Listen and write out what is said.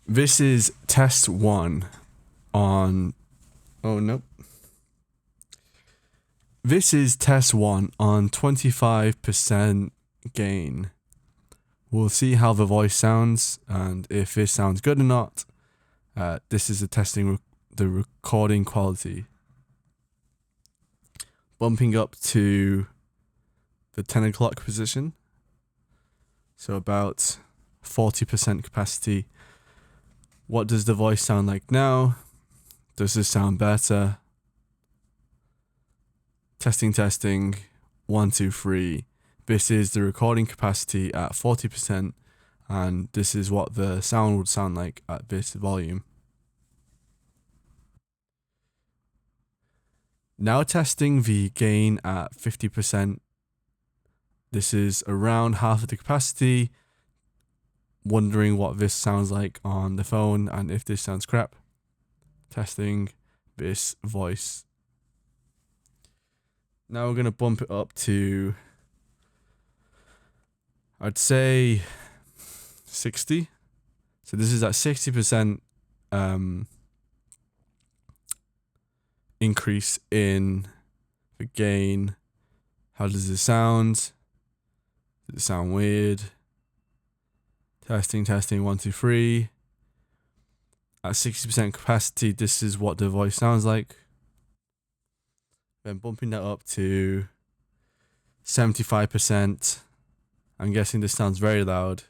This is test one on. Oh, nope. This is test one on 25% gain. We'll see how the voice sounds and if this sounds good or not. This is a testing the recording quality. Bumping up to the 10 o'clock position. So about 40% capacity. What does the voice sound like now? Does this sound better? Testing. 1, 2, 3. This is the recording capacity at 40%, and this is what the sound would sound like at this volume. Now testing the gain at 50%. This is around half of the capacity. Wondering what this sounds like on the phone and if this sounds crap. Testing this voice. Now we're going to bump it up to, I'd say, 60. So this is at 60% increase in the gain. How does it sound? Does it sound weird? Testing, 1, 2, 3. At 60% capacity, this is what the voice sounds like. Then bumping that up to 75%. I'm guessing this sounds very loud.